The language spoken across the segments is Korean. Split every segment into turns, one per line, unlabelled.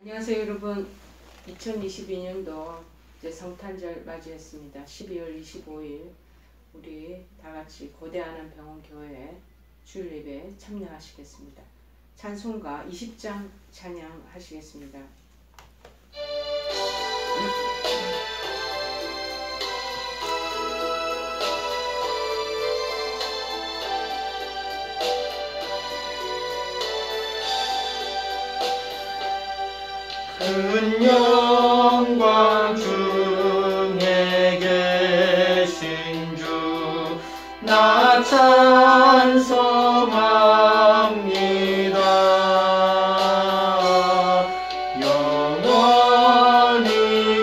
안녕하세요 여러분. 2022년도 이제 성탄절 맞이했습니다. 12월 25일 우리 다같이 고대하는 병원 교회 주일 예배에 참여하시겠습니다. 찬송가 20장 찬양하시겠습니다.
큰 영광 중에 계신 주 나 찬송합니다. 영원히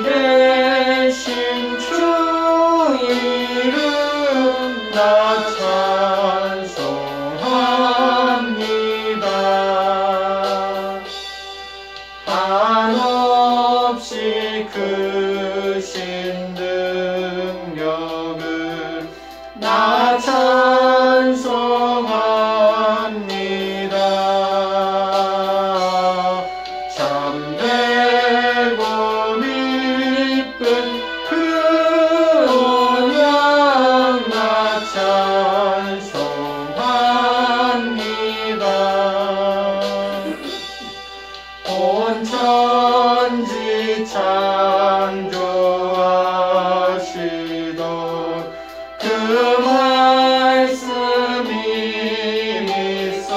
계신 주 이름 나 찬송합니다. 한없이 크신 능력을 나 찬송합니다. 참되고 기쁜 그 언약 나 찬송합니다. 온 천지 창조하시던 그 말씀이 있어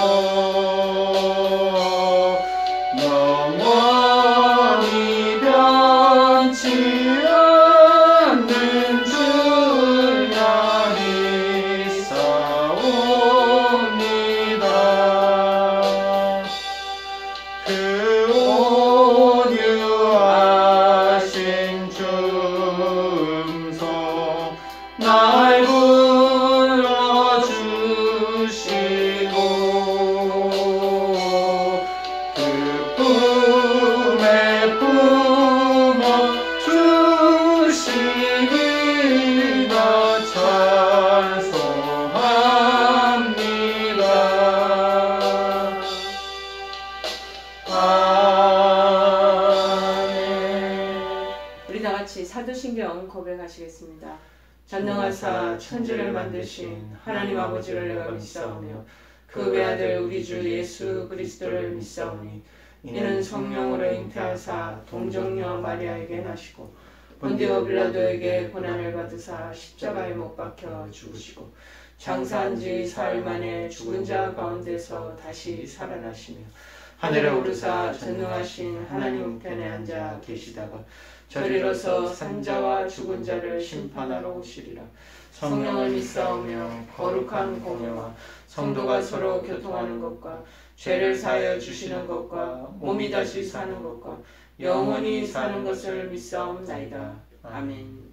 영원히 변치 않는 줄 나리사옵니다. 그 온유하신 주음성 날 불러주시고 그 품에 품어주시니 나 찬송합니다.
우리 다같이 사도신경 고백하시겠습니다. 전능하사 천지를 만드신 하나님 아버지를 내가 믿사오며 그 외아들 우리 주 예수 그리스도를 믿사오니 이는 성령으로 잉태하사 동정녀 마리아에게 나시고 본디오 빌라도에게 고난을 받으사 십자가에 못 박혀 죽으시고 장사한 지 사흘 만에 죽은 자 가운데서 다시 살아나시며 하늘에 오르사 전능하신 하나님 우편에 앉아 계시다가 저리로서 산자와 죽은 자를 심판하러 오시리라. 성령을 믿사오며 거룩한 공예와 성도가 서로 교통하는 것과 죄를 사하여 주시는 것과 몸이 다시 사는 것과 영원히 사는 것을 믿사옵나이다. 아멘.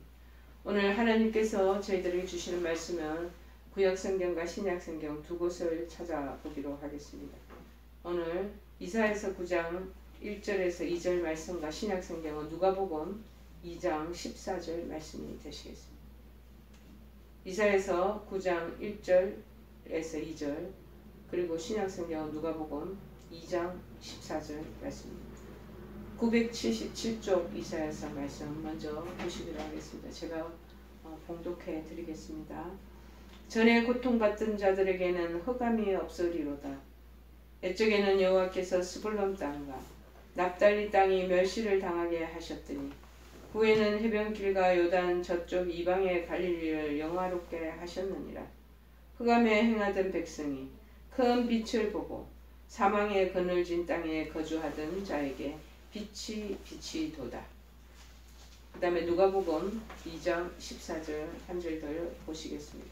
오늘 하나님께서 저희들에게 주시는 말씀은 구약성경과 신약성경 두 곳을 찾아보기로 하겠습니다. 오늘 이사야서 9장 1절에서 2절 말씀과 신약성경은 누가복음 2장 14절 말씀이 되시겠습니다. 이사야서 9장 1절에서 2절 그리고 신약성경은 누가복음 2장 14절 말씀입니다. 977쪽 이사야서 말씀 먼저 보시기로 하겠습니다. 제가 봉독해 드리겠습니다. 전에 고통받던 자들에게는 흑암이 없으리로다. 옛적에는 여호와께서 스불론 땅과 납달리 땅이 멸시를 당하게 하셨더니 후에는 해변길과 요단 저쪽 이방의 갈릴리를 영화롭게 하셨느니라. 흑암에 행하던 백성이 큰 빛을 보고 사망의 그늘진 땅에 거주하던 자에게 빛이 도다. 그 다음에 누가복음 2장 14절 한 절 더 보시겠습니다.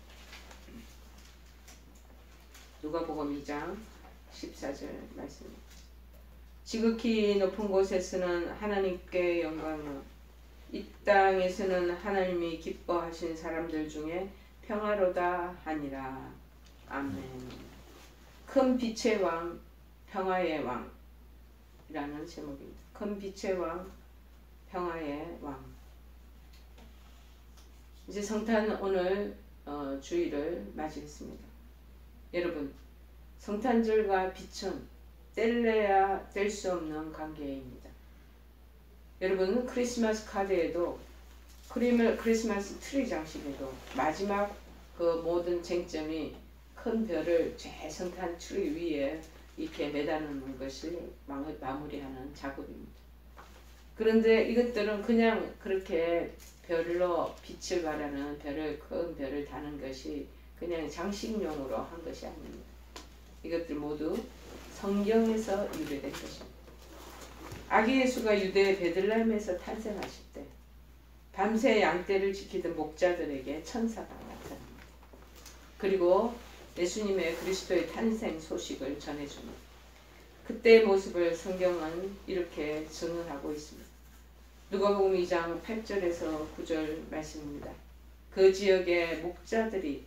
누가복음 2장 14절 말씀입니다. 지극히 높은 곳에서는 하나님께 영광을, 이 땅에서는 하나님이 기뻐하신 사람들 중에 평화로다 하니라. 아멘. 큰 빛의 왕, 평화의 왕이라는 제목입니다. 큰 빛의 왕, 평화의 왕. 이제 성탄 오늘 주일을 맞이했습니다. 여러분, 성탄절과 빛은 뗄래야 뗄 수 없는 관계입니다. 여러분 크리스마스 카드에도 크리스마스 트리 장식에도 마지막 그 모든 쟁점이 큰 별을 최성탄 트리 위에 이렇게 매다놓는 것을 마무리하는 작업입니다. 그런데 이것들은 그냥 그렇게 별로 빛을 발하는 큰 별을 다는 것이 그냥 장식용으로 한 것이 아닙니다. 이것들 모두 성경에서 유래된 것입니다. 아기 예수가 유대 베들레헴에서 탄생하실 때 밤새 양떼를 지키던 목자들에게 천사가 나타납니다. 그리고 예수님의 그리스도의 탄생 소식을 전해줍니다. 그때의 모습을 성경은 이렇게 증언하고 있습니다. 누가복음 2장 8절에서 9절 말씀입니다. 그 지역의 목자들이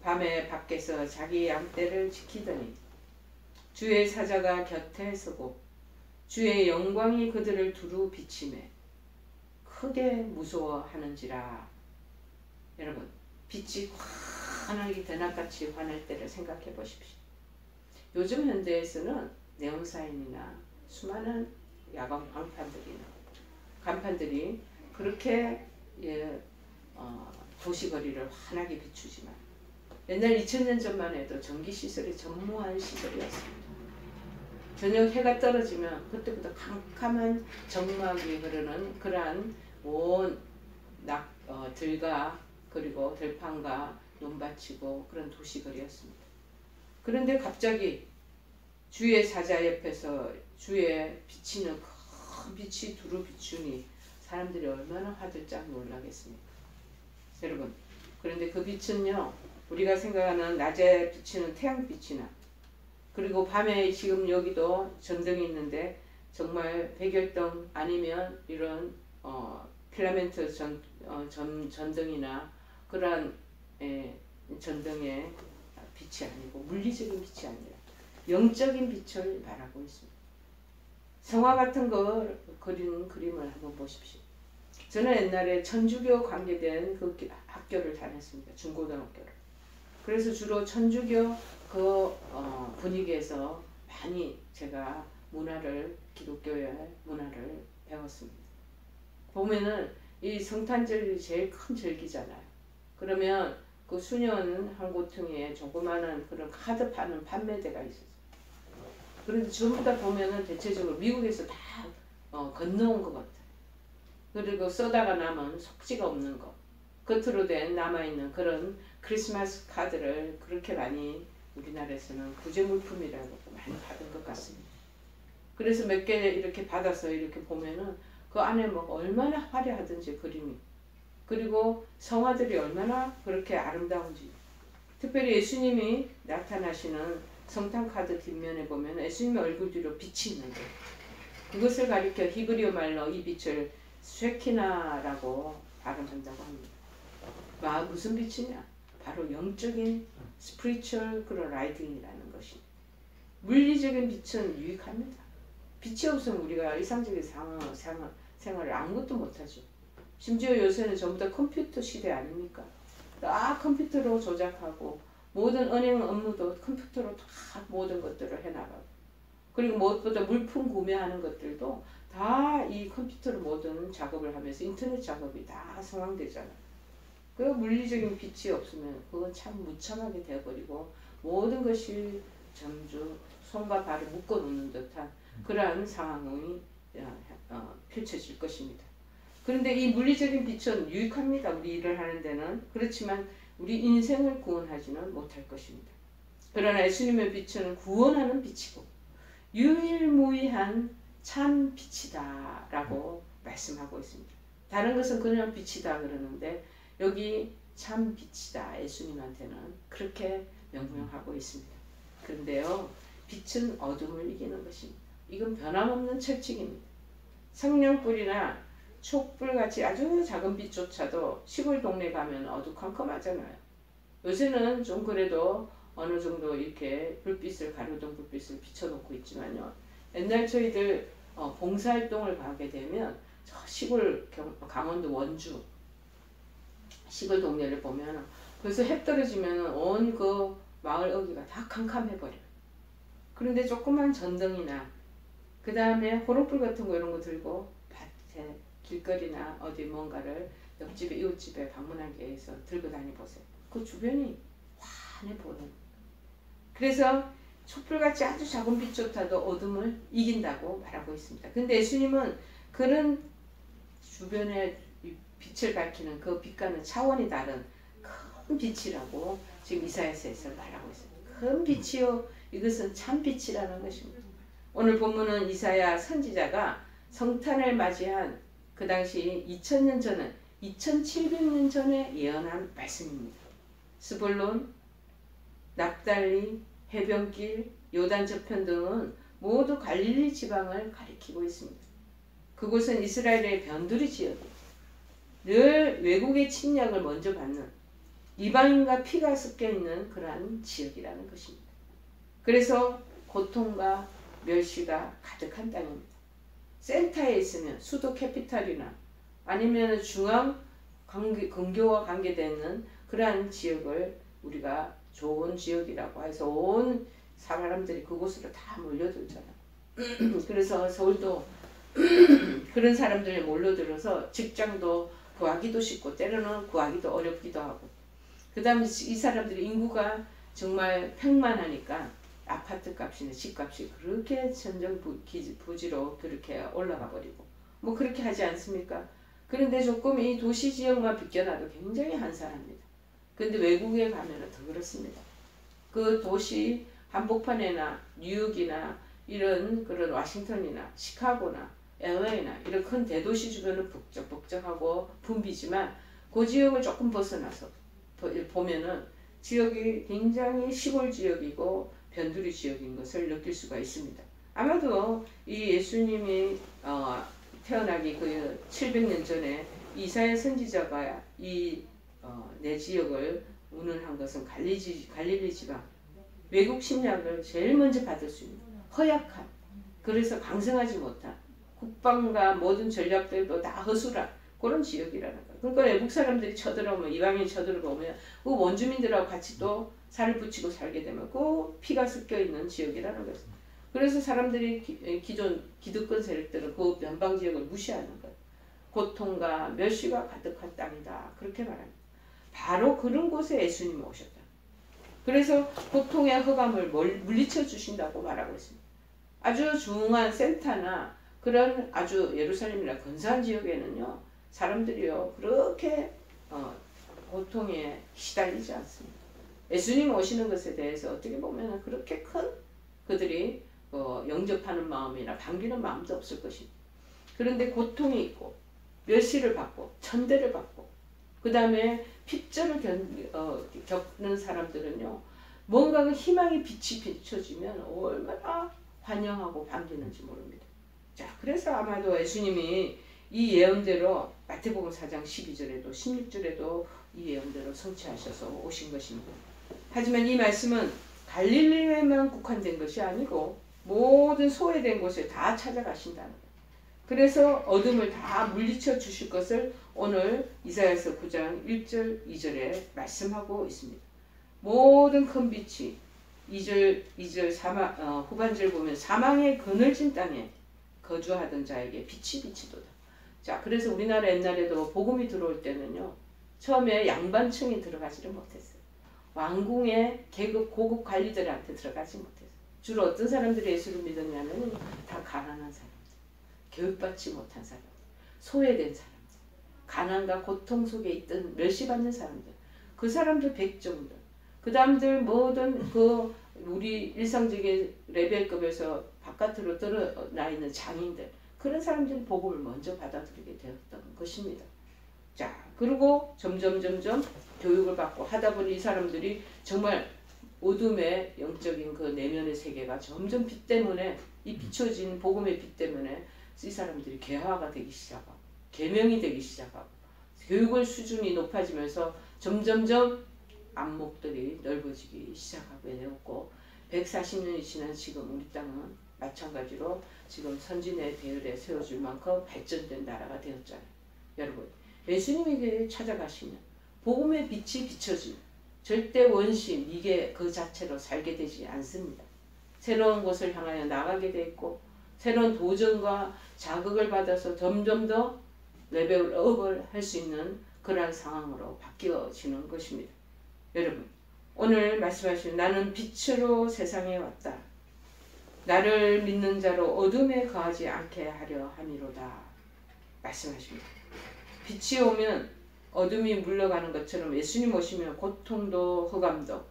밤에 밖에서 자기 양떼를 지키더니 주의 사자가 곁에 서고 주의 영광이 그들을 두루 비치매 크게 무서워하는지라. 여러분, 빛이 환하게 대낮같이 환할 때를 생각해 보십시오. 요즘 현대에서는 네온사인이나 수많은 야광 간판들이 그렇게 도시거리를 환하게 비추지만 옛날 2000년 전만 해도 전기시설이 전무한 시절이었습니다. 저녁 해가 떨어지면 그때부터 캄캄한 정막이 흐르는 그러한 온 들과 그리고 들판과 논밭이고 그런 도시거리였습니다. 그런데 갑자기 주의 사자 옆에서 주의 비치는 큰 빛이 두루 비추니 사람들이 얼마나 화들짝 놀라겠습니까? 여러분, 그런데 그 빛은요, 우리가 생각하는 낮에 비치는 태양빛이나 그리고 밤에 지금 여기도 전등이 있는데 정말 백열등 아니면 이런 필라멘트 전등이나 그러한 전등의 빛이 아니고 물리적인 빛이 아니라 영적인 빛을 말하고 있습니다. 성화 같은 걸 그리는 그림을 한번 보십시오. 저는 옛날에 천주교 관계된 그 학교를 다녔습니다. 중고등학교를. 그래서 주로 천주교 그 분위기에서 많이 제가 기독교의 문화를 배웠습니다. 보면은 이 성탄절이 제일 큰 절기잖아요. 그러면 그 수년 한 고퉁이에 조그마한 그런 카드 파는 판매대가 있었어요. 그런데 전부 다 보면은 대체적으로 미국에서 다 건너온 것 같아요. 그리고 써다가 남은 속지가 없는 거, 겉으로 된 남아있는 그런 크리스마스 카드를 그렇게 많이 우리나라에서는 구제물품이라고 많이 받은 것 같습니다. 그래서 몇 개 이렇게 받아서 이렇게 보면은 그 안에 뭐 얼마나 화려하든지 그림이, 그리고 성화들이 얼마나 그렇게 아름다운지, 특별히 예수님이 나타나시는 성탄 카드 뒷면에 보면 예수님의 얼굴 뒤로 빛이 있는데 그것을 가리켜 히브리어 말로 이 빛을 쉐키나라고 발음한다고 합니다. 무슨 빛이냐? 바로 영적인 스피리추얼 그런 라이팅이라는 것이. 물리적인 빛은 유익합니다. 빛이 없으면 우리가 일상적인 생활을 아무것도 못하죠. 심지어 요새는 전부 다 컴퓨터 시대 아닙니까? 다 컴퓨터로 조작하고 모든 은행 업무도 컴퓨터로 다 모든 것들을 해나가고, 그리고 무엇보다 물품 구매하는 것들도 다 이 컴퓨터로 모든 작업을 하면서 인터넷 작업이 다 상황되잖아요. 그 물리적인 빛이 없으면 그건 참 무참하게 되어버리고 모든 것이 전부 손과 발을 묶어놓는 듯한 그러한 상황이 펼쳐질 것입니다. 그런데 이 물리적인 빛은 유익합니다. 우리 일을 하는 데는. 그렇지만 우리 인생을 구원하지는 못할 것입니다. 그러나 예수님의 빛은 구원하는 빛이고 유일무이한 참 빛이다 라고 말씀하고 있습니다. 다른 것은 그냥 빛이다 그러는데 여기 참 빛이다 예수님한테는 그렇게 명명하고 있습니다. 그런데요, 빛은 어둠을 이기는 것입니다. 이건 변함없는 철칙입니다. 성냥불이나 촛불같이 아주 작은 빛조차도 시골 동네 가면 어두컴컴하잖아요. 요새는 좀 그래도 어느 정도 이렇게 가로등 불빛을 비춰놓고 있지만요. 옛날 저희들 봉사활동을 가게 되면 저 시골 강원도 원주 시골 동네를 보면 벌써 해 떨어지면 온 그 마을 어귀가 다 캄캄해버려요. 그런데 조그만 전등이나 그 다음에 호롱불 같은 거 이런 거 들고 제 길거리나 어디 뭔가를 옆집에 이웃집에 방문하기 위해서 들고 다녀보세요. 그 주변이 환해 보여요. 그래서 촛불같이 아주 작은 빛조차도 어둠을 이긴다고 말하고 있습니다. 근데 예수님은 그런 주변에 빛을 밝히는 그 빛과는 차원이 다른 큰 빛이라고 지금 이사야서에서 말하고 있습니다. 큰 빛이요, 이것은 참 빛이라는 것입니다. 오늘 본문은 이사야 선지자가 성탄을 맞이한 그 당시 2000년 전에 2700년 전에 예언한 말씀입니다. 스불론, 납달리, 해변길, 요단 저편 등은 모두 갈릴리 지방을 가리키고 있습니다. 그곳은 이스라엘의 변두리 지역이에요. 늘 외국의 침략을 먼저 받는 이방인과 피가 섞여 있는 그러한 지역이라는 것입니다. 그래서 고통과 멸시가 가득한 땅입니다. 센터에 있으면 수도 캐피탈이나 아니면 중앙 근교와 관계되는 그러한 지역을 우리가 좋은 지역이라고 해서 온 사람들이 그곳으로 다 몰려들잖아요. 그래서 서울도 그런 사람들이 몰려들어서 직장도 구하기도 쉽고 때로는 구하기도 어렵기도 하고, 그 다음에 이 사람들이 인구가 정말 팽만하니까 아파트 값이나 집값이 그렇게 천정부지로 그렇게 올라가 버리고 뭐 그렇게 하지 않습니까? 그런데 조금 이 도시 지역만 비껴나도 굉장히 한산합니다. 근데 외국에 가면은 더 그렇습니다. 그 도시 한복판이나 뉴욕이나 이런 그런 워싱턴이나 시카고나 LA나 이런 큰 대도시 주변은 북적북적하고 붐비지만 그 지역을 조금 벗어나서 보면은 지역이 굉장히 시골 지역이고 변두리 지역인 것을 느낄 수가 있습니다. 아마도 이 예수님이 태어나기 그 700년 전에 이사야 선지자가 내 지역을 운운한 것은 갈릴리 지방, 외국 침략을 제일 먼저 받을 수 있는 허약한, 그래서 강성하지 못한, 국방과 모든 전략들도 다 허술한 그런 지역이라는 거예요. 그러니까 외국 사람들이 쳐들어오면, 이방인이 쳐들어오면 그 원주민들하고 같이 또 살을 붙이고 살게 되면 그 피가 섞여 있는 지역이라는 거죠. 그래서 사람들이 기존 기득권 세력들은 그 변방 지역을 무시하는 거예요. 고통과 멸시가 가득한 땅이다, 그렇게 말합니다. 바로 그런 곳에 예수님이 오셨다. 그래서 고통의 흑암을 물리쳐 주신다고 말하고 있습니다. 아주 중앙한 센터나 그런 아주 예루살렘이나 근사한 지역에는요, 사람들이요 그렇게 고통에 시달리지 않습니다. 예수님 오시는 것에 대해서 어떻게 보면 그렇게 큰 그들이 영접하는 마음이나 반기는 마음도 없을 것입니다. 그런데 고통이 있고 멸시를 받고 천대를 받고 그 다음에 핍절을 겪는 사람들은요, 뭔가 그 희망의 빛이 비춰지면 얼마나 환영하고 반기는지 모릅니다. 자, 그래서 아마도 예수님이 이 예언대로 마태복음 4장 12절에도 16절에도 이 예언대로 성취하셔서 오신 것입니다. 하지만 이 말씀은 갈릴리에만 국한된 것이 아니고 모든 소외된 곳에 다 찾아가신다는 거예요. 그래서 어둠을 다 물리쳐 주실 것을 오늘 이사야서 9장 1절 2절에 말씀하고 있습니다. 모든 큰 빛이 2절 후반절 보면 사망의 그늘진 땅에 거주하던 자에게 빛이 비치도다. 자, 그래서 우리나라 옛날에도 복음이 들어올 때는요, 처음에 양반층이 들어가지를 못했어요. 왕궁의 계급 고급 관리들한테 들어가지 못했어요. 주로 어떤 사람들이 예수를 믿었냐면 다 가난한 사람들, 교육받지 못한 사람들, 소외된 사람들, 가난과 고통 속에 있던 멸시받는 사람들, 그 사람들 백정들, 그 다음들 모든 그 우리 일상적인 레벨급에서 바깥으로 떨어나 있는 장인들, 그런 사람들이 복음을 먼저 받아들이게 되었던 것입니다. 자, 그리고 점점 교육을 받고 하다 보니 이 사람들이 정말 어둠의 영적인 그 내면의 세계가 점점 빛 때문에, 이 비춰진 복음의 빛 때문에 이 사람들이 개화가 되기 시작하고 계명이 되기 시작하고 교육의 수준이 높아지면서 점점점 안목들이 넓어지기 시작하게 되었고, 140년이 지난 지금 우리 땅은 마찬가지로 지금 선진의 대열에 세워줄 만큼 발전된 나라가 되었잖아요. 여러분, 예수님에게 찾아가시면 복음의 빛이 비춰지면 절대 원시, 미개 그 자체로 살게 되지 않습니다. 새로운 곳을 향하여 나가게 돼 있고 새로운 도전과 자극을 받아서 점점 더 레벨업을 할 수 있는 그러한 상황으로 바뀌어지는 것입니다. 여러분, 오늘 말씀하신 나는 빛으로 세상에 왔다. 나를 믿는 자로 어둠에 거하지 않게 하려 함이로다. 말씀하십니다. 빛이 오면 어둠이 물러가는 것처럼 예수님 오시면 고통도 흑암도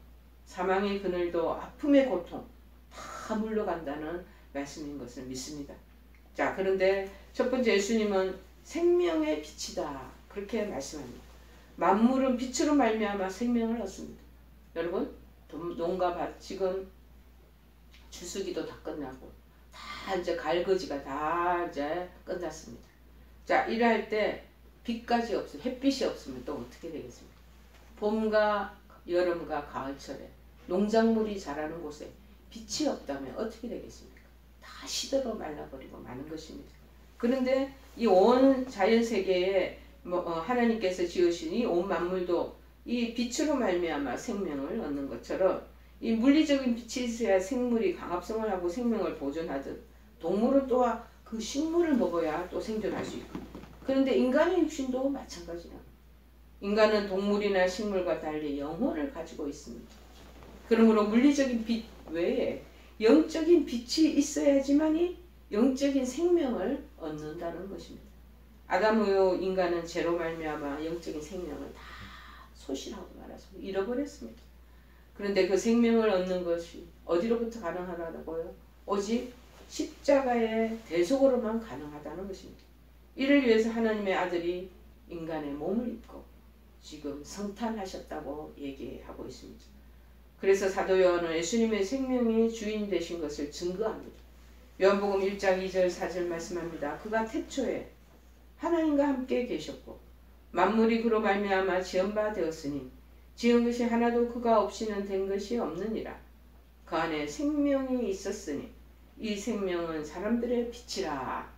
사망의 그늘도 아픔의 고통 다 물러간다는 말씀인 것을 믿습니다. 자, 그런데 첫 번째 예수님은 생명의 빛이다. 그렇게 말씀합니다. 만물은 빛으로 말미암아 생명을 얻습니다. 여러분, 농가 밭 지금 주수기도 다 끝나고 다 이제 갈거지가 다 이제 끝났습니다. 자, 일할 때 빛까지 없으면 햇빛이 없으면 또 어떻게 되겠습니까? 봄과 여름과 가을철에 농작물이 자라는 곳에 빛이 없다면 어떻게 되겠습니까? 다 시들어 말라버리고 마는 것입니다. 그런데 이 온 자연세계에 하나님께서 지으신 이 온 만물도 이 빛으로 말미암아 생명을 얻는 것처럼 이 물리적인 빛이 있어야 생물이 강합성을 하고 생명을 보존하듯 동물은 또한 그 식물을 먹어야 또 생존할 수 있고, 그런데 인간의 육신도 마찬가지라. 인간은 동물이나 식물과 달리 영혼을 가지고 있습니다. 그러므로 물리적인 빛 외에 영적인 빛이 있어야지만이 영적인 생명을 얻는다는 것입니다. 아담 후 인간은 죄로 말미암아 영적인 생명을 다 소실하고 말아서 잃어버렸습니다. 그런데 그 생명을 얻는 것이 어디로부터 가능하다고요? 오직 십자가의 대속으로만 가능하다는 것입니다. 이를 위해서 하나님의 아들이 인간의 몸을 입고 지금 성탄하셨다고 얘기하고 있습니다. 그래서 사도 요한은 예수님의 생명이 주인 되신 것을 증거합니다. 요한복음 1장 2절 4절 말씀합니다. 그가 태초에 하나님과 함께 계셨고 만물이 그로 말미암아 지은 바 되었으니 지은 것이 하나도 그가 없이는 된 것이 없느니라. 그 안에 생명이 있었으니 이 생명은 사람들의 빛이라.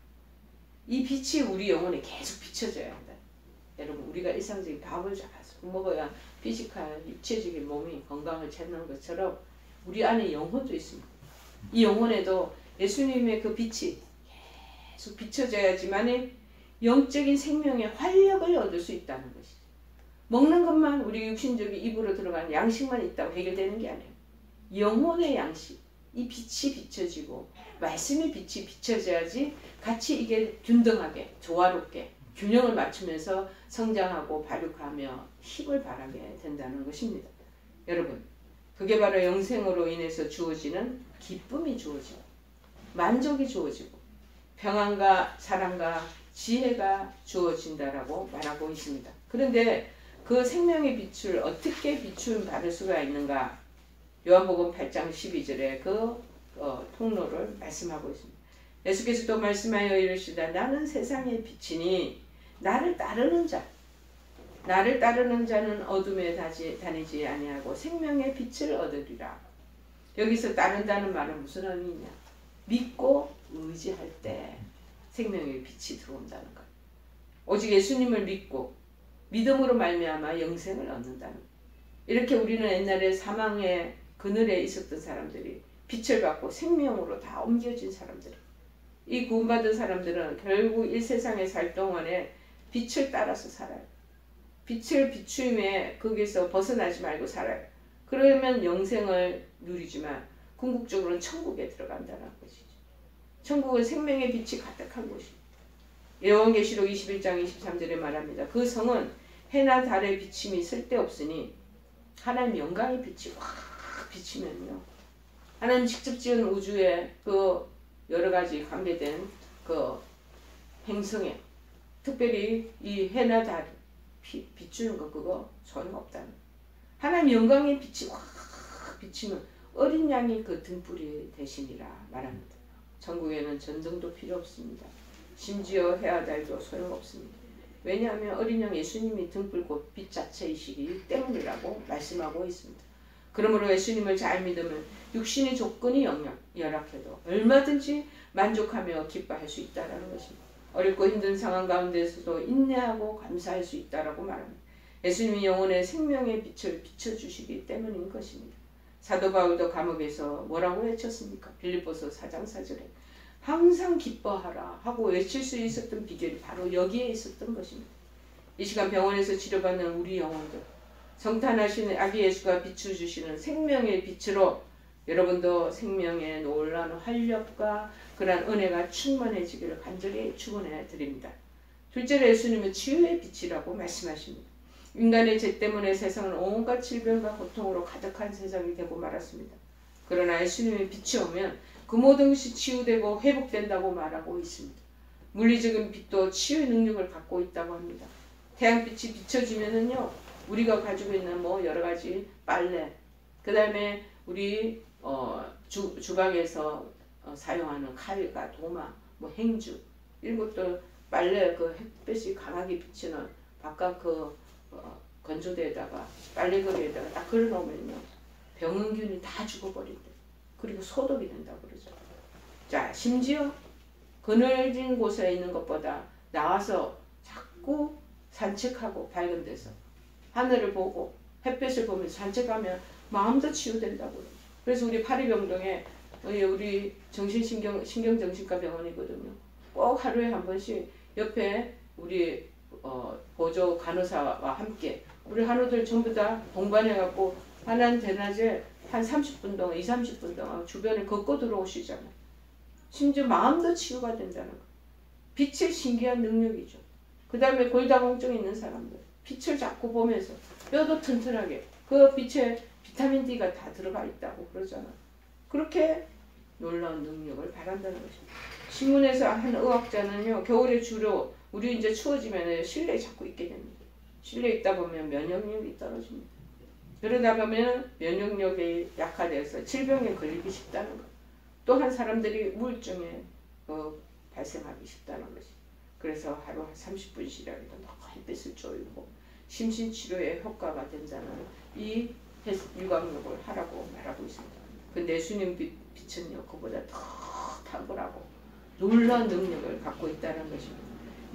이 빛이 우리 영혼에 계속 비춰져야 한다. 여러분, 우리가 일상적인 밥을 잘 먹어야 피지컬, 육체적인 몸이 건강을 찾는 것처럼 우리 안에 영혼도 있습니다. 이 영혼에도 예수님의 그 빛이 계속 비춰져야지만 영적인 생명의 활력을 얻을 수 있다는 것이죠. 먹는 것만 우리 육신적인 입으로 들어가는 양식만 있다고 해결되는 게 아니에요. 영혼의 양식, 이 빛이 비춰지고 말씀의 빛이 비춰져야지 같이 이게 균등하게 조화롭게 균형을 맞추면서 성장하고 발육하며 힘을 발하게 된다는 것입니다. 여러분, 그게 바로 영생으로 인해서 주어지는 기쁨이 주어지고 만족이 주어지고 평안과 사랑과 지혜가 주어진다라고 말하고 있습니다. 그런데 그 생명의 빛을 어떻게 비춤 받을 수가 있는가? 요한복음 8장 12절에 그 통로를 말씀하고 있습니다. 예수께서도 말씀하여 이르시다. 나는 세상의 빛이니 나를 따르는 자는 어둠에 다니지 아니하고 생명의 빛을 얻으리라. 여기서 따른다는 말은 무슨 의미냐? 믿고 의지할 때 생명의 빛이 들어온다는 것. 오직 예수님을 믿고 믿음으로 말미암아 영생을 얻는다는 것. 이렇게 우리는 옛날에 사망의 그늘에 있었던 사람들이 빛을 받고 생명으로 다 옮겨진 사람들. 이 구원받은 사람들은 결국 이 세상에 살 동안에 빛을 따라서 살아요. 빛을 비추임에 거기서 벗어나지 말고 살아요. 그러면 영생을 누리지만 궁극적으로는 천국에 들어간다는 것이죠. 천국은 생명의 빛이 가득한 곳이에요. 요한계시록 21장 23절에 말합니다. 그 성은 해나 달의 비침이 쓸데없으니 하나님 영광의 빛이 확 비치면요. 하나님 직접 지은 우주에 그 여러 가지 관계된 그 행성에 특별히 이 해나 달 비추는 것 그거 소용없다는. 하나님 영광의 빛이 확 비치면 어린 양이 그 등불이 되시니라 말합니다. 천국에는 전등도 필요 없습니다. 심지어 해와 달도 소용없습니다. 왜냐하면 어린 양 예수님이 등불 곧 빛 자체이시기 때문이라고 말씀하고 있습니다. 그러므로 예수님을 잘 믿으면 육신의 조건이 열악해도 얼마든지 만족하며 기뻐할 수 있다는 것입니다. 어렵고 힘든 상황 가운데서도 인내하고 감사할 수 있다라고 말합니다. 예수님이 영혼의 생명의 빛을 비춰주시기 때문인 것입니다. 사도 바울도 감옥에서 뭐라고 외쳤습니까? 빌립보서 4장 4절에 항상 기뻐하라 하고 외칠 수 있었던 비결이 바로 여기에 있었던 것입니다. 이 시간 병원에서 치료받는 우리 영혼들, 성탄하시는 아기 예수가 비추주시는 생명의 빛으로 여러분도 생명의 놀라운 활력과 그러한 은혜가 충만해지기를 간절히 축원해 드립니다. 둘째로 예수님은 치유의 빛이라고 말씀하십니다. 인간의 죄 때문에 세상은 온갖 질병과 고통으로 가득한 세상이 되고 말았습니다. 그러나 예수님의 빛이 오면 그 모든 것이 치유되고 회복된다고 말하고 있습니다. 물리적인 빛도 치유의 능력을 갖고 있다고 합니다. 태양빛이 비춰지면은요, 우리가 가지고 있는 여러 가지 빨래, 그 다음에 우리 주방에서 사용하는 칼과 도마, 행주, 이런 것도 빨래 그 햇빛이 강하게 비치는 바깥 건조대에다가 빨래거리에다가 딱 걸어놓으면요, 병원균이 다 죽어버린대. 그리고 소독이 된다고 그러죠. 자, 심지어 그늘진 곳에 있는 것보다 나와서 자꾸 산책하고 밝은 데서 하늘을 보고 햇빛을 보면서 산책하면 마음도 치유된다고. 그래서 우리 파리병동에 우리 신경정신과 병원이거든요. 꼭 하루에 한 번씩 옆에 우리 보조 간호사와 함께 우리 한우들 전부 다 동반해갖고 하나는 대낮에 한 30분 동안, 20-30분 동안 주변을 걷고 들어오시잖아요. 심지어 마음도 치유가 된다는 거. 빛의 신기한 능력이죠. 그 다음에 골다공증 있는 사람들, 빛을 자꾸 보면서 뼈도 튼튼하게, 그 빛에 비타민 D가 다 들어가 있다고 그러잖아. 그렇게 놀라운 능력을 발한다는 것입니다. 신문에서 한 의학자는요, 겨울에 주로 우리 이제 추워지면 실내에 자꾸 있게 됩니다. 실내에 있다 보면 면역력이 떨어집니다. 그러다 보면 면역력이 약화돼서 질병에 걸리기 쉽다는 것. 또한 사람들이 우울증에 발생하기 쉽다는 것이. 그래서 하루 한 30분씩이라도 햇빛을 쬐고 심신치료에 효과가 된다는 이 유광욕을 하라고 말하고 있습니다. 근데 예수님 빛은요, 그보다 더 탁월하고 놀라운 능력을 갖고 있다는 것입니다.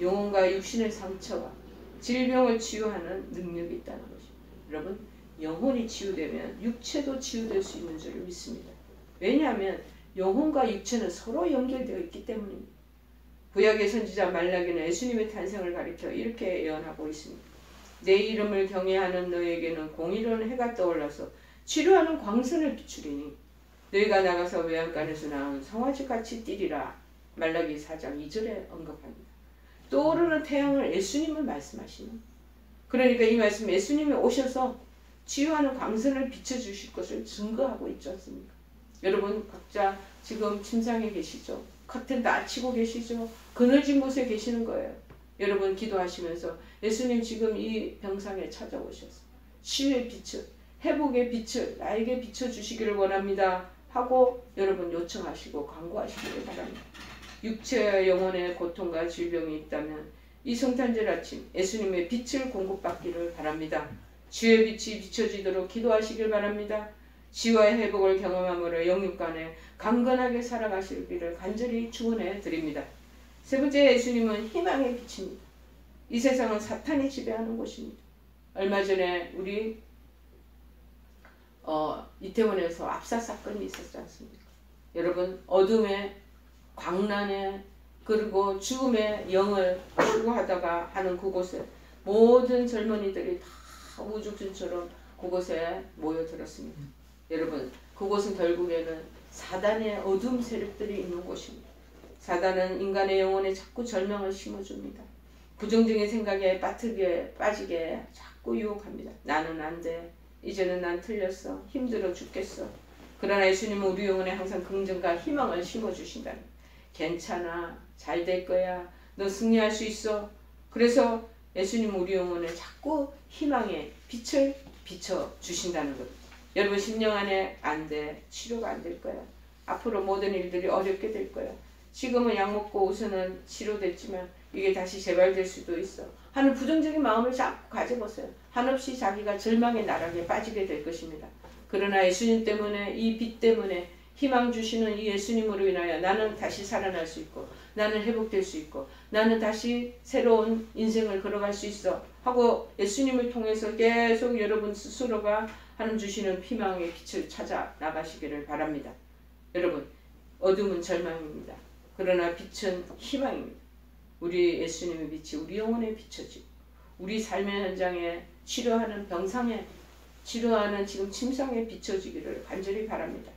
영혼과 육신의 상처와 질병을 치유하는 능력이 있다는 것입니다. 여러분, 영혼이 치유되면 육체도 치유될 수 있는 줄 믿습니다. 왜냐하면 영혼과 육체는 서로 연결되어 있기 때문입니다. 구약의 선지자 말라기는 예수님의 탄생을 가리켜 이렇게 예언하고 있습니다. 내 이름을 경외하는 너에게는 공의로운 해가 떠올라서 치료하는 광선을 비추리니 너희가 나가서 외양간에서 나온 성화지같이 뛰리라. 말라기 4장 2절에 언급합니다. 떠오르는 태양을 예수님을 말씀하시는, 그러니까 이 말씀 예수님이 오셔서 치유하는 광선을 비춰주실 것을 증거하고 있지 않습니까? 여러분 각자 지금 침상에 계시죠? 커튼 다 치고 계시죠? 그늘진 곳에 계시는 거예요. 여러분 기도하시면서 예수님 지금 이 병상에 찾아오셔서 치유의 빛을, 회복의 빛을 나에게 비춰주시기를 원합니다 하고 여러분 요청하시고 간구하시기를 바랍니다. 육체와 영혼의 고통과 질병이 있다면 이 성탄절 아침 예수님의 빛을 공급받기를 바랍니다. 주의 빛이 비춰지도록 기도하시길 바랍니다. 치유와 회복을 경험함으로 영육간에 강건하게 살아가시기를 간절히 축원해 드립니다. 세 번째, 예수님은 희망의 빛입니다. 이 세상은 사탄이 지배하는 곳입니다. 얼마 전에 우리 이태원에서 압사 사건이 있었지 않습니까? 여러분, 어둠의 광란에 그리고 죽음의 영을 추구하다가 하는 그곳에 모든 젊은이들이 다 우죽순처럼 그곳에 모여들었습니다. 여러분, 그곳은 결국에는 사단의 어둠 세력들이 있는 곳입니다. 사단은 인간의 영혼에 자꾸 절망을 심어줍니다. 부정적인 생각에 빠지게 자꾸 유혹합니다. 나는 안 돼. 이제는 난 틀렸어. 힘들어 죽겠어. 그러나 예수님은 우리 영혼에 항상 긍정과 희망을 심어주신다. 괜찮아. 잘 될 거야. 너 승리할 수 있어. 그래서 예수님은 우리 영혼에 자꾸 희망의 빛을 비춰주신다는 것. 여러분, 10년 안에 안 돼. 치료가 안 될 거야. 앞으로 모든 일들이 어렵게 될 거야. 지금은 약 먹고 우선은 치료됐지만 이게 다시 재발될 수도 있어 하는 부정적인 마음을 자꾸 가져보세요. 한없이 자기가 절망의 나락에 빠지게 될 것입니다. 그러나 예수님 때문에, 이 빛 때문에 희망 주시는 이 예수님으로 인하여 나는 다시 살아날 수 있고, 나는 회복될 수 있고, 나는 다시 새로운 인생을 걸어갈 수 있어 하고 예수님을 통해서 계속 여러분 스스로가 하나님 주시는 희망의 빛을 찾아 나가시기를 바랍니다. 여러분, 어둠은 절망입니다. 그러나 빛은 희망입니다. 우리 예수님의 빛이 우리 영혼에 비춰지고 우리 삶의 현장에 치료하는 병상에 치료하는 지금 침상에 비춰지기를 간절히 바랍니다.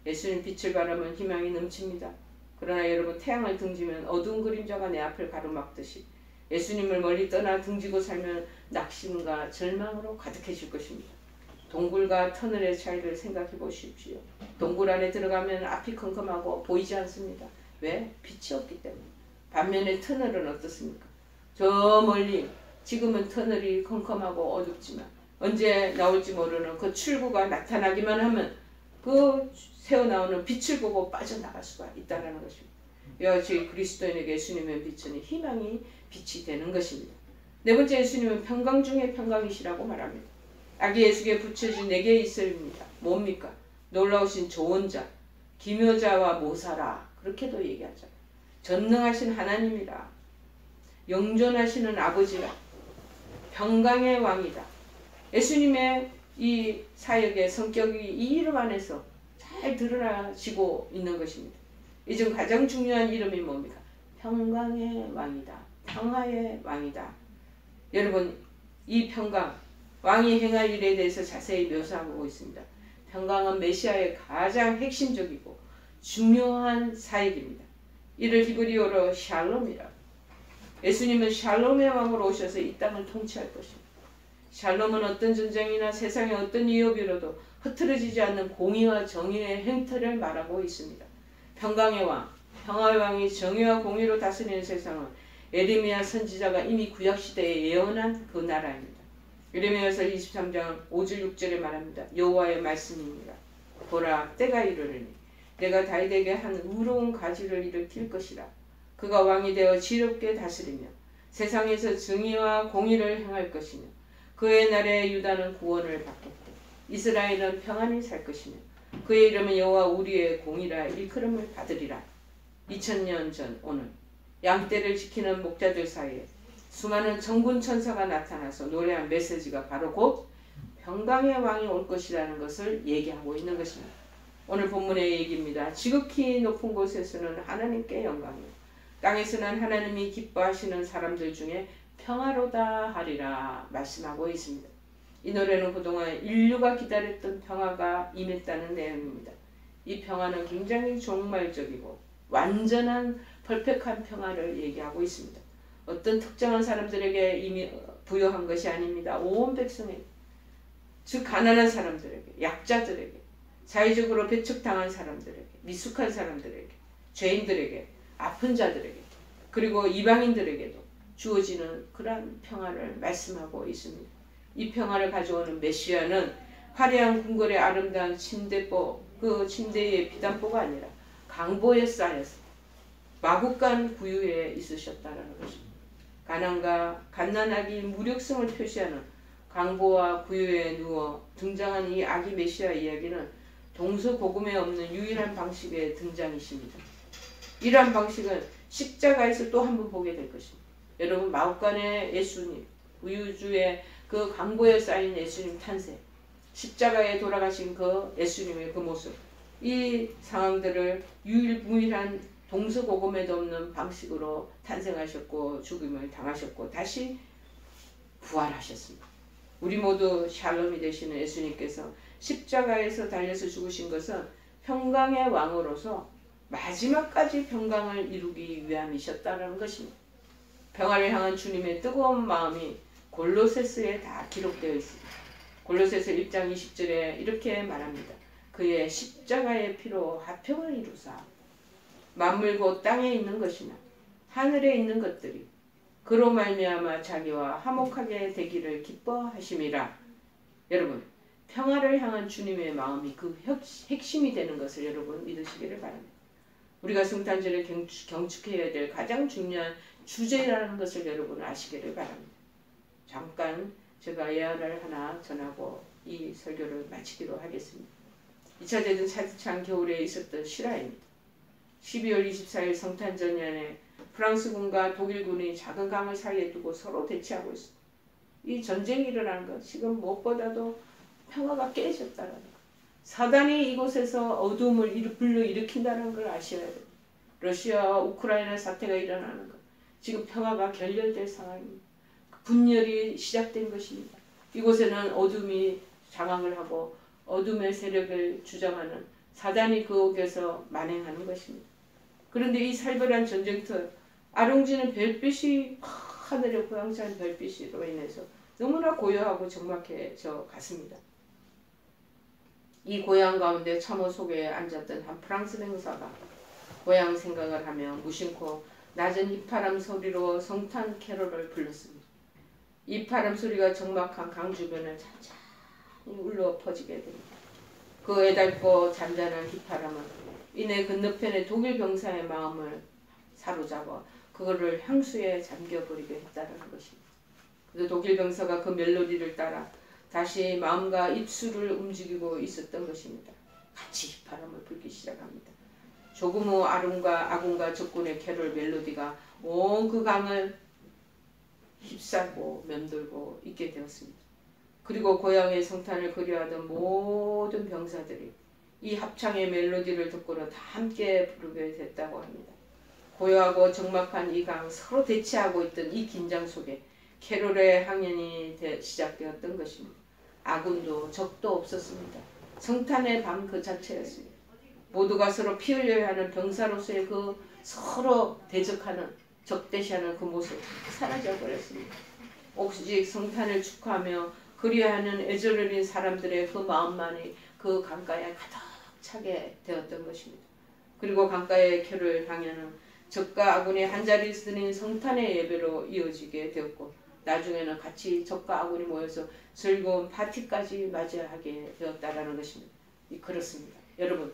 예수님 빛을 바라면 희망이 넘칩니다. 그러나 여러분 태양을 등지면 어두운 그림자가 내 앞을 가로막듯이 예수님을 멀리 떠나 등지고 살면 낙심과 절망으로 가득해질 것입니다. 동굴과 터널의 차이를 생각해 보십시오. 동굴 안에 들어가면 앞이 컴컴하고 보이지 않습니다. 왜? 빛이 없기 때문에. 반면에 터널은 어떻습니까? 저 멀리 지금은 터널이 컴컴하고 어둡지만 언제 나올지 모르는 그 출구가 나타나기만 하면 그 새어나오는 빛을 보고 빠져나갈 수가 있다는 것입니다. 이와 같이 그리스도인에게 예수님의 빛은 희망이 빛이 되는 것입니다. 네 번째, 예수님은 평강 중에 평강이시라고 말합니다. 아기 예수께 붙여진 4개의 이슬입니다. 뭡니까? 놀라우신 조언자, 기묘자와 모사라, 그렇게도 얘기하죠. 전능하신 하나님이라, 영존하시는 아버지라, 평강의 왕이다. 예수님의 이 사역의 성격이 이 이름 안에서 잘 드러나지고 있는 것입니다. 이 중 가장 중요한 이름이 뭡니까? 평강의 왕이다. 평화의 왕이다. 여러분, 이 평강, 왕이 행할 일에 대해서 자세히 묘사하고 있습니다. 평강은 메시아의 가장 핵심적이고 중요한 사역입니다. 이를 히브리어로 샬롬이라. 예수님은 샬롬의 왕으로 오셔서 이 땅을 통치할 것입니다. 샬롬은 어떤 전쟁이나 세상의 어떤 위협이라도 흐트러지지 않는 공의와 정의의 행태를 말하고 있습니다. 평강의 왕, 평화의 왕이 정의와 공의로 다스리는 세상은 에레미야 선지자가 이미 구약시대에 예언한 그 나라입니다. 에레미야서 23장 5절 6절에 말합니다. 여호와의 말씀입니다. 보라, 때가 이르르니 내가 다윗에게 한 의로운 가지를 일으킬 것이라. 그가 왕이 되어 지롭게 다스리며 세상에서 정의와 공의를 행할 것이며 그의 날에 유다는 구원을 받겠고 이스라엘은 평안히 살 것이며 그의 이름은 여호와 우리의 공이라 일컬음을 받으리라. 2000년 전 오늘 양떼를 지키는 목자들 사이에 수많은 천군 천사가 나타나서 노래한 메시지가 바로 곧 평강의 왕이 올 것이라는 것을 얘기하고 있는 것입니다. 오늘 본문의 얘기입니다. 지극히 높은 곳에서는 하나님께 영광이요 땅에서는 하나님이 기뻐하시는 사람들 중에 평화로다 하리라 말씀하고 있습니다. 이 노래는 그동안 인류가 기다렸던 평화가 임했다는 내용입니다. 이 평화는 굉장히 종말적이고 완전한 퍼펙트한 평화를 얘기하고 있습니다. 어떤 특정한 사람들에게 이미 부여한 것이 아닙니다. 온 백성에게, 즉 가난한 사람들에게, 약자들에게, 사회적으로 배척당한 사람들에게, 미숙한 사람들에게, 죄인들에게, 아픈 자들에게, 그리고 이방인들에게도 주어지는 그러한 평화를 말씀하고 있습니다. 이 평화를 가져오는 메시아는 화려한 궁궐의 아름다운 침대보, 그 침대의 비단보가 아니라 강보에 쌓여서 마국간 구유에 있으셨다는 것입니다. 가난과 갓난아기 무력성을 표시하는 강보와 구유에 누워 등장한 이 아기 메시아 이야기는 동서고금에 없는 유일한 방식의 등장이십니다. 이러한 방식은 십자가에서 또 한 번 보게 될 것입니다. 여러분, 마국간의 예수님, 우유주의 그 강보에 쌓인 예수님 탄생, 십자가에 돌아가신 그 예수님의 그 모습, 이 상황들을 유일무이한 동서고금에도 없는 방식으로 탄생하셨고 죽임을 당하셨고 다시 부활하셨습니다. 우리 모두 샬롬이 되시는 예수님께서 십자가에서 달려서 죽으신 것은 평강의 왕으로서 마지막까지 평강을 이루기 위함이셨다는 것입니다. 평화를 향한 주님의 뜨거운 마음이 골로새서에 다 기록되어 있습니다. 골로새서 1장 20절에 이렇게 말합니다. 그의 십자가의 피로 화평을 이루사 만물 곧 땅에 있는 것이나 하늘에 있는 것들이 그로 말미암아 자기와 화목하게 되기를 기뻐하심이라. 여러분, 평화를 향한 주님의 마음이 그 핵심이 되는 것을 여러분 믿으시기를 바랍니다. 우리가 성탄절에 경축해야 될 가장 중요한 주제라는 것을 여러분 아시기를 바랍니다. 잠깐 제가 예언을 하나 전하고 이 설교를 마치기로 하겠습니다. 2차 대전 차디찬 겨울에 있었던 실화입니다. 12월 24일 성탄 전년에 프랑스군과 독일군이 작은 강을 사이에 두고 서로 대치하고 있습니다. 이 전쟁이 일어나는 것, 지금 무엇보다도 평화가 깨졌다는 것. 사단이 이곳에서 어둠을 불러일으킨다는 걸 아셔야 됩니다. 러시아와 우크라이나 사태가 일어나는 것. 지금 평화가 결렬될 상황입니다. 분열이 시작된 것입니다. 이곳에는 어둠이 장악을 하고 어둠의 세력을 주장하는 사단이 그곳에서 만행하는 것입니다. 그런데 이 살벌한 전쟁터 아롱지는 별빛이 하늘에 고향찬 별빛으로 인해서 너무나 고요하고 적막해져 갔습니다. 이 고향 가운데 참호 속에 앉았던 한 프랑스 병사가 고향 생각을 하며 무심코 낮은 휘파람 소리로 성탄 캐롤을 불렀습니다. 이 바람 소리가 적막한 강 주변을 찬찬히 울려 퍼지게 됩니다. 그 애달고 잔잔한 휘파람은 이내 건너편의 독일 병사의 마음을 사로잡아 그거를 향수에 잠겨버리게 했다는 것입니다. 그래서 독일 병사가 그 멜로디를 따라 다시 마음과 입술을 움직이고 있었던 것입니다. 같이 휘파람을 불기 시작합니다. 조금 후 아군과 적군의 캐롤 멜로디가 온 그 강을 휩싸고 맴돌고 있게 되었습니다. 그리고 고향의 성탄을 그리워하던 모든 병사들이 이 합창의 멜로디를 듣고는 다 함께 부르게 됐다고 합니다. 고요하고 적막한 이 강, 서로 대치하고 있던 이 긴장 속에 캐롤의 향연이 시작되었던 것입니다. 아군도 적도 없었습니다. 성탄의 밤 그 자체였습니다. 모두가 서로 피 흘려야 하는 병사로서의 그 서로 대적하는 적대시하는 그 모습 사라져 버렸습니다. 오직 성탄을 축하하며 그리워하는 애절 어린 사람들의 그 마음만이 그 강가에 가득 차게 되었던 것입니다. 그리고 강가의 캐롤 향연은 적과 아군이 한자리에서 드린 성탄의 예배로 이어지게 되었고 나중에는 같이 적과 아군이 모여서 즐거운 파티까지 맞이하게 되었다라는 것입니다. 그렇습니다. 여러분,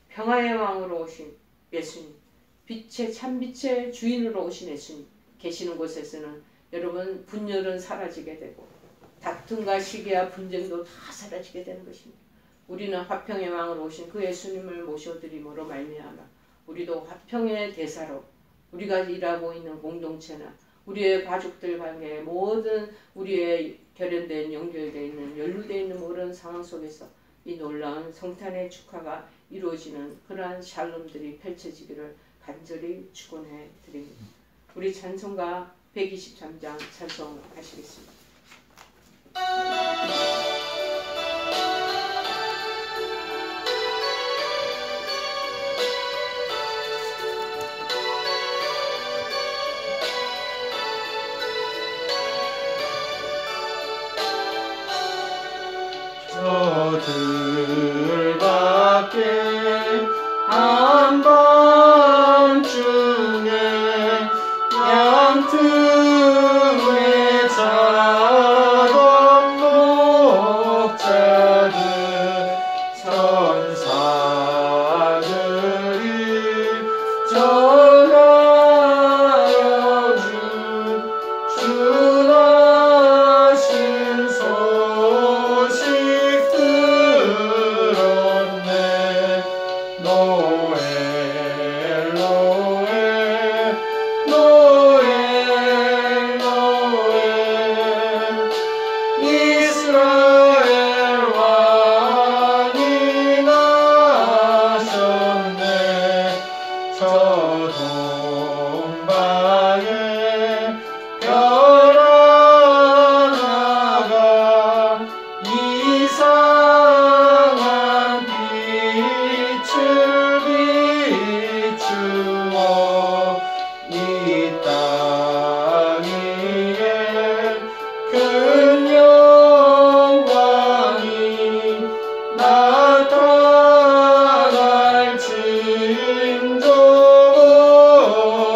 평화의 왕으로 오신 예수님, 빛의 참빛의 주인으로 오신 예수님 계시는 곳에서는 여러분 분열은 사라지게 되고 다툼과 시기와 분쟁도 다 사라지게 되는 것입니다. 우리는 화평의 왕으로 오신 그 예수님을 모셔드림으로 말미암아 우리도 화평의 대사로 우리가 일하고 있는 공동체나 우리의 가족들 관계 모든 우리의 결연된 연결되어 있는 연루되어 있는 모든 상황 속에서 이 놀라운 성탄의 축하가 이루어지는 그러한 샬롬들이 펼쳐지기를 간절히 축원해 드립니다. 우리 찬송가 123장 찬송하시겠습니다.
저들밖에 한밤중에 양틈에 자던 목자들 천사들이 전하여 주 하신 소식 들었네. 노엘 노엘 노엘 노엘 이스라엘 왕이 나셨네. 저 동방에 별 하나가 이상한 빛을 비추어 이 땅 위에 큰 영광이 나타날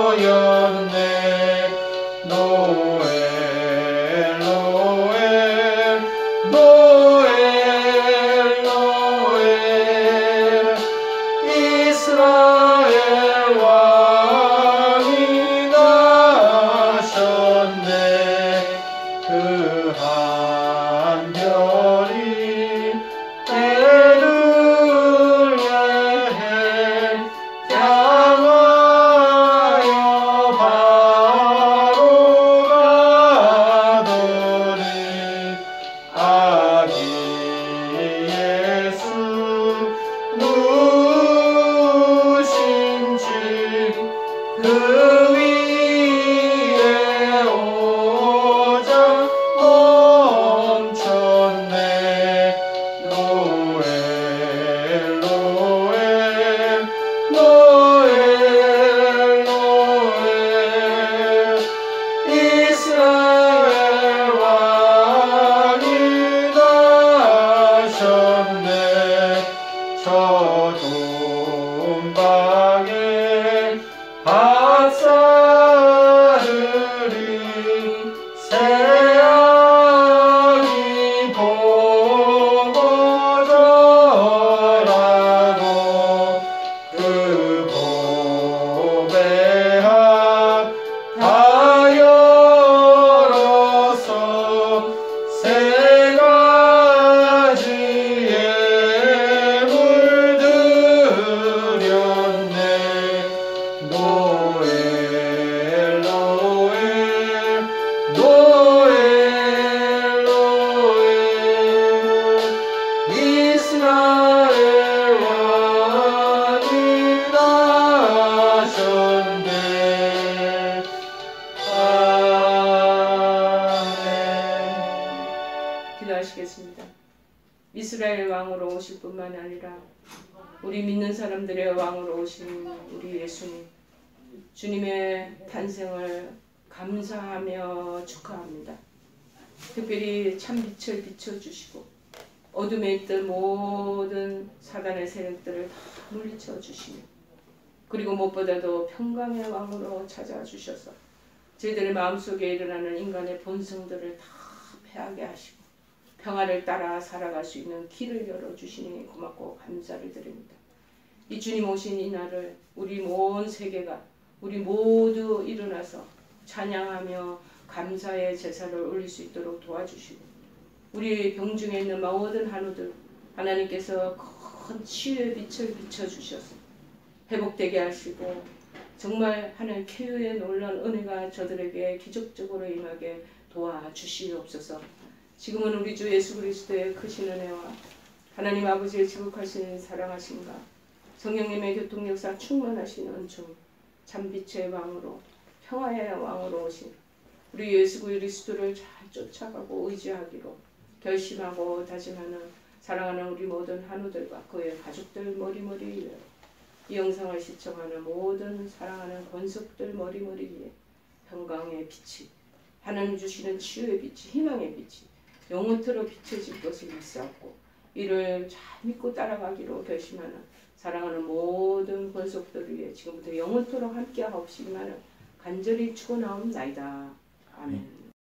징조였네. 노엘 노엘 노엘 노엘 이스라엘 왕이 나셨네. 그 한 별이 베들레헴 향하여 바로
이스라엘 왕으로 오실 뿐만 아니라 우리 믿는 사람들의 왕으로 오신 우리 예수님, 주님의 탄생을 감사하며 축하합니다. 특별히 참빛을 비춰주시고 어둠에 있던 모든 사단의 세력들을 다 물리쳐 주시며, 그리고 무엇보다도 평강의 왕으로 찾아와 주셔서 저희들의 마음속에 일어나는 인간의 본성들을 다 패하게 하시고 평화를 따라 살아갈 수 있는 길을 열어주시니 고맙고 감사를 드립니다. 이 주님 오신 이 날을 우리 온 세계가, 우리 모두 일어나서 찬양하며 감사의 제사를 올릴 수 있도록 도와주시고, 우리 병중에 있는 모든 한우들 하나님께서 큰 치유의 빛을 비춰주셔서 회복되게 하시고, 정말 하나님 쾌유의 놀라운 은혜가 저들에게 기적적으로 임하게 도와주시옵소서. 지금은 우리 주 예수 그리스도의 크신 은혜와 하나님 아버지의 지극하신 사랑하심과 성령님의 교통역사 충만하신 은총, 참빛의 왕으로 평화의 왕으로 오신 우리 예수 그리스도를 잘 쫓아가고 의지하기로 결심하고 다짐하는 사랑하는 우리 모든 한우들과 그의 가족들 머리머리 위에, 이 영상을 시청하는 모든 사랑하는 권속들 머리머리 위에 평강의 빛이, 하나님 주시는 치유의 빛이, 희망의 빛이 영원토록 비춰질 것을 믿사옵고, 이를 잘 믿고 따라가기로 결심하는 사랑하는 모든 권속들 위해 지금부터 영원토록 함께하옵시기만을 간절히 축원하옵나이다. 아멘.